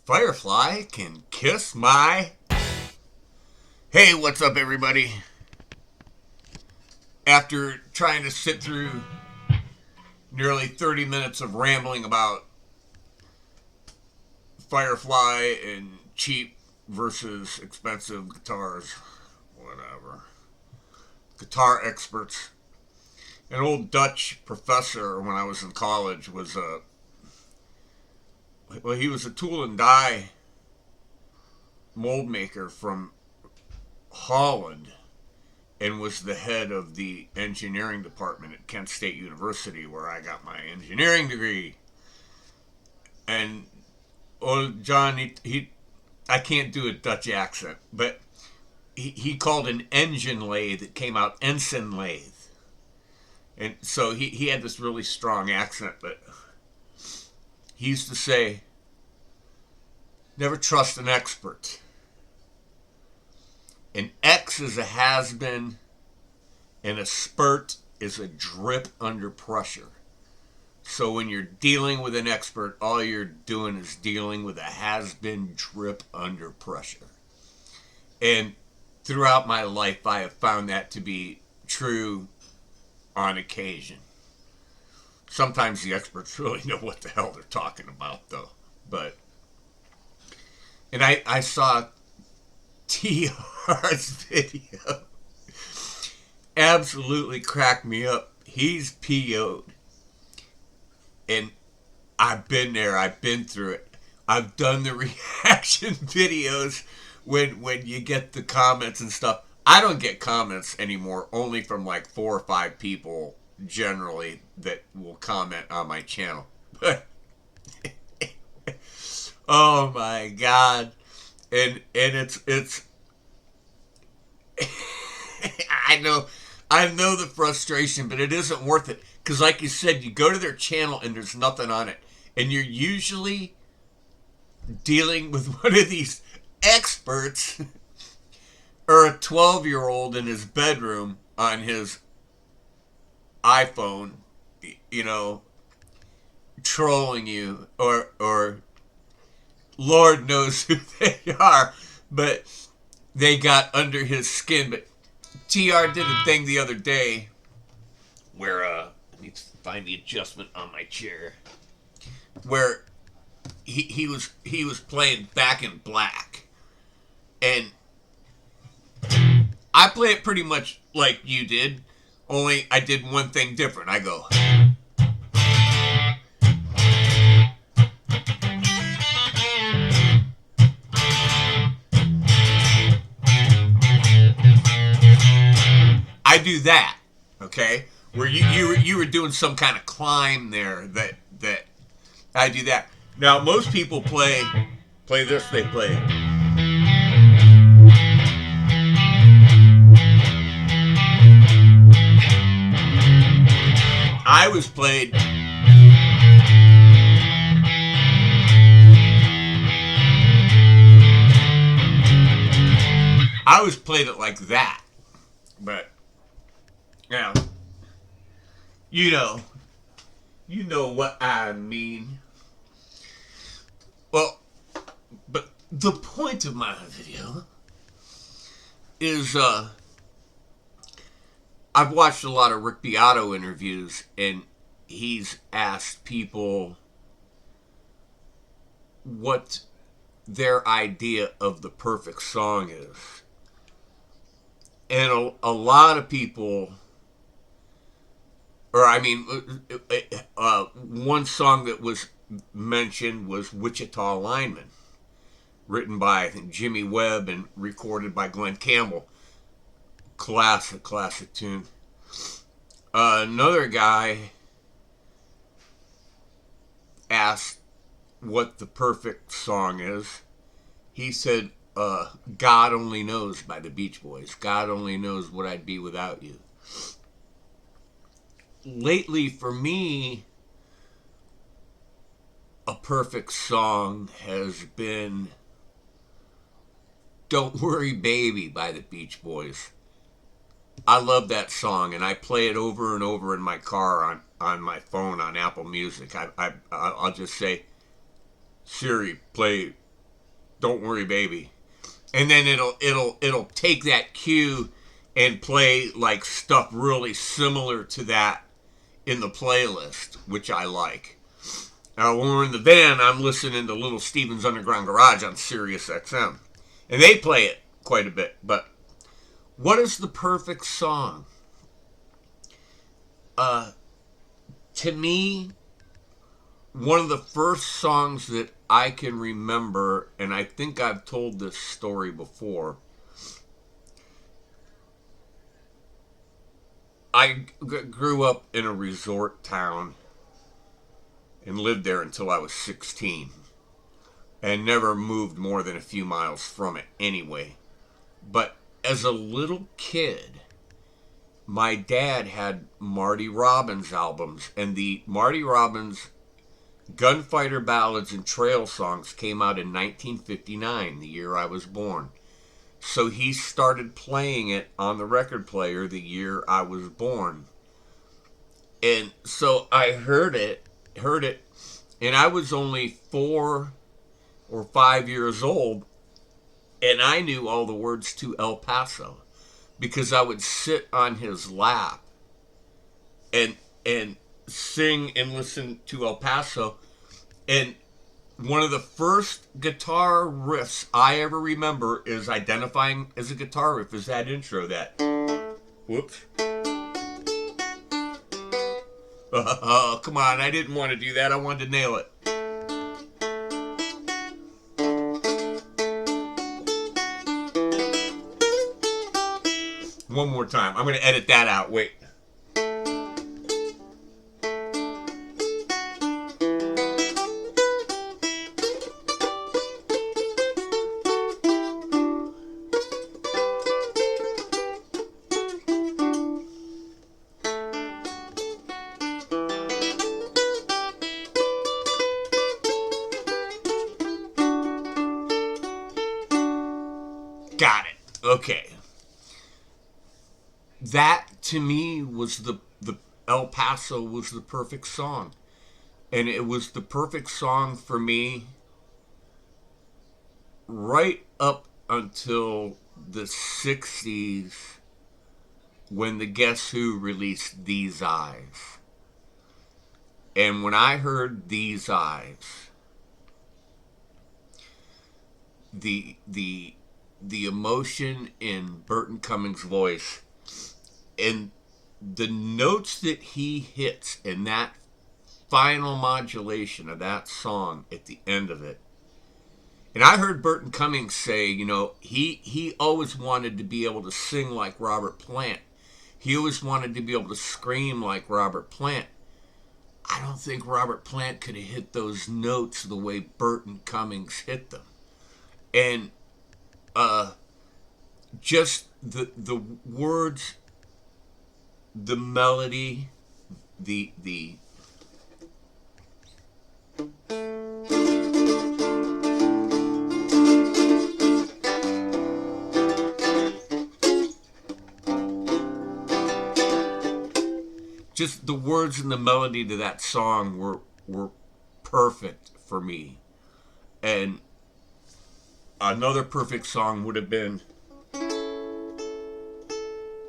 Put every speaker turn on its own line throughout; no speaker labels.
Firefly can kiss my... Hey, what's up, everybody? After trying to sit through nearly 30 minutes of rambling about Firefly and cheap versus expensive guitars, whatever. Guitar experts. An old Dutch professor when I was in college was he was a tool and die mold maker from Holland and was the head of the engineering department at Kent State University, where I got my engineering degree. And old John, I can't do a Dutch accent, but he called an engine lathe that came out ensign lathe. And so he had this really strong accent, but he used to say, never trust an expert. An X is a has-been, and a spurt is a drip under pressure. So when you're dealing with an expert, all you're doing is dealing with a has-been drip under pressure. And throughout my life, I have found that to be true on occasion. Sometimes the experts really know what the hell they're talking about, though. And I saw TR's video. Absolutely cracked me up. He's PO'd. And I've been there. I've been through it. I've done the reaction videos when you get the comments and stuff. I don't get comments anymore, only from like 4 or 5 people generally that will comment on my channel. But oh my God. And it's I know the frustration, but it isn't worth it. Because like you said, you go to their channel and there's nothing on it. And you're usually dealing with one of these experts or a 12-year-old in his bedroom on his iPhone, trolling you, or Lord knows who they are, but they got under his skin. But TR did a thing the other day where, I need to find the adjustment on my chair, where he was playing Back in Black, and I play it pretty much like you did, only I did one thing different. I go, I do that, okay? Where you were doing some kind of climb there that I do that. Now most people play this. They play. I was played. I was played it like that, but yeah, you know what I mean. Well, but the point of my video is I've watched a lot of Rick Beato interviews, and he's asked people what their idea of the perfect song is. And a lot of people, one song that was mentioned was Wichita Lineman, written by, I think, Jimmy Webb and recorded by Glenn Campbell. Classic tune. Another guy asked what the perfect song is. He said, God Only Knows by the Beach Boys. God only knows what I'd be without you. Lately, for me, a perfect song has been Don't Worry Baby by the Beach Boys. I love that song, and I play it over and over in my car on my phone on Apple Music. I'll just say, Siri, play Don't Worry Baby. And then it'll take that cue and play like stuff really similar to that in the playlist, which I like. Now, when we're in the van, I'm listening to Little Steven's Underground Garage on Sirius XM. And they play it quite a bit. But what is the perfect song? To me, one of the first songs that I can remember, and I think I've told this story before, I grew up in a resort town and lived there until I was 16 and never moved more than a few miles from it anyway. But as a little kid, my dad had Marty Robbins albums, and the Marty Robbins Gunfighter Ballads and Trail Songs came out in 1959, the year I was born. So he started playing it on the record player the year I was born. And so I heard it, and I was only 4 or 5 years old, and I knew all the words to El Paso because I would sit on his lap and sing and listen to El Paso. And one of the first guitar riffs I ever remember is identifying as a guitar riff is that intro, that whoops. Oh, come on, I didn't want to do that. I wanted to nail it. One more time. I'm going to edit that out. Wait. Got it. Okay. That to me was the El Paso was the perfect song. And it was the perfect song for me right up until the 60s when the Guess Who released These Eyes. And when I heard These Eyes, the emotion in Burton Cummings' voice and the notes that he hits in that final modulation of that song at the end of it. And I heard Burton Cummings say, you know, he always wanted to be able to sing like Robert Plant. He always wanted to be able to scream like Robert Plant. I don't think Robert Plant could have hit those notes the way Burton Cummings hit them. And just the words, the melody, the just the words and the melody to that song were perfect for me. And another perfect song would have been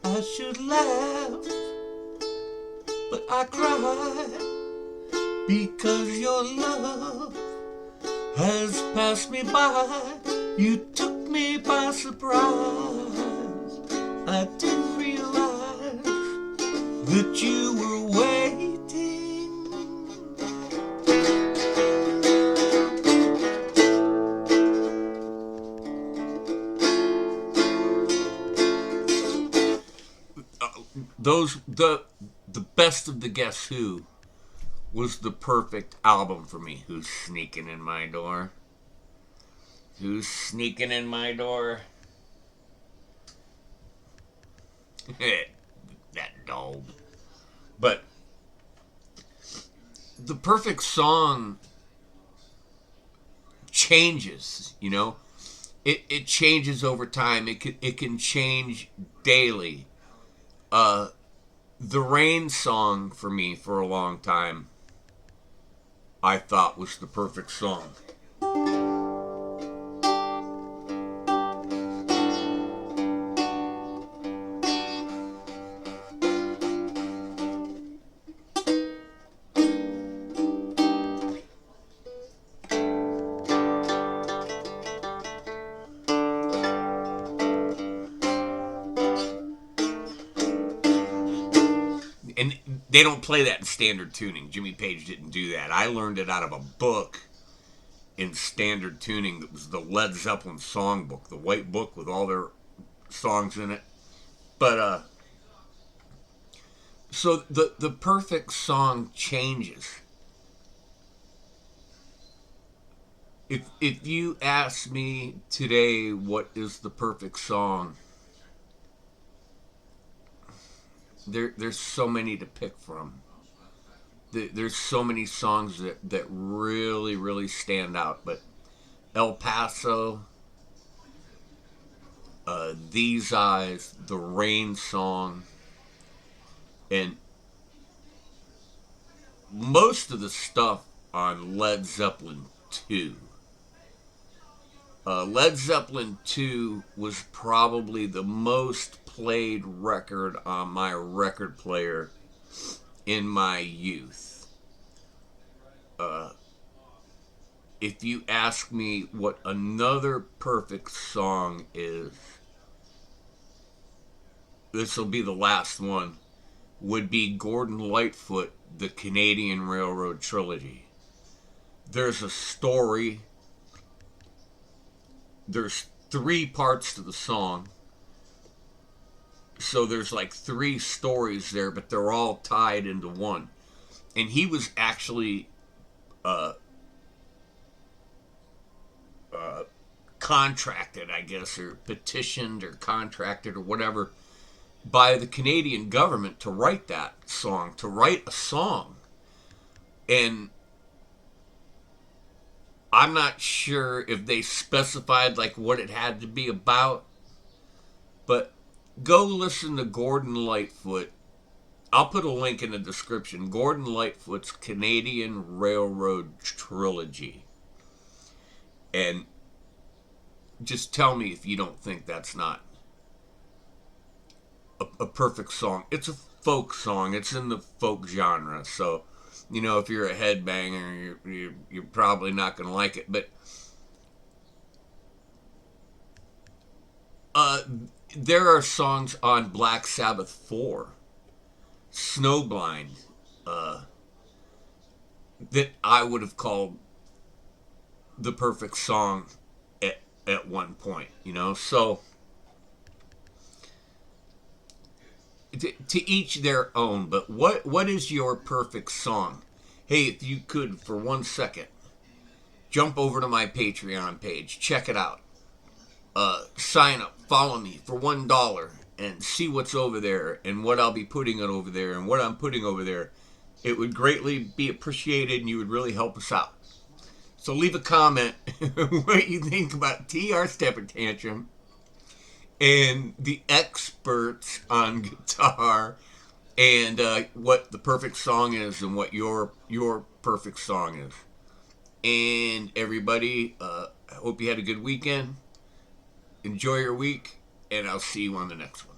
I should laugh, but I cry because your love has passed me by. You took me by surprise. I didn't realize that you were waiting. The best of the Guess Who was the perfect album for me. Who's sneaking in my door? Who's sneaking in my door? That dog. But the perfect song changes, you know? It changes over time. It can change daily. The Rain song for me for a long time I thought was the perfect song. they don't play that in standard tuning. Jimmy Page didn't do that. I learned it out of a book in standard tuning that was the Led Zeppelin songbook, the white book with all their songs in it. But so the perfect song changes. If you ask me today what is the perfect song, there's so many to pick from. There's so many songs that really, really stand out. But El Paso, These Eyes, the Rain Song, and most of the stuff on Led Zeppelin 2. Led Zeppelin 2 was probably the most played record on my record player in my youth. If you ask me what another perfect song is, this will be the last one, would be Gordon Lightfoot, the Canadian Railroad Trilogy. There's a story. There's 3 parts to the song. So there's like 3 stories there, but they're all tied into one. And he was actually contracted, I guess, or petitioned or contracted or whatever by the Canadian government to write that song, to write a song. And I'm not sure if they specified like what it had to be about, but go listen to Gordon Lightfoot. I'll put a link in the description. Gordon Lightfoot's Canadian Railroad Trilogy. And just tell me if you don't think that's not a perfect song. It's a folk song. It's in the folk genre. So, you know, if you're a headbanger, you're probably not going to like it. But there are songs on Black Sabbath 4, Snowblind, that I would have called the perfect song at one point, you know. So to each their own. But what is your perfect song? Hey, if you could for 1 second jump over to my Patreon page, check it out, sign up, follow me for $1 and see what's over there and what I'll be putting it over there and what I'm putting over there. It would greatly be appreciated and you would really help us out. So leave a comment what you think about TR Stepper Tantrum and the experts on guitar and what the perfect song is and what your perfect song is. And everybody, I hope you had a good weekend. Enjoy your week, and I'll see you on the next one.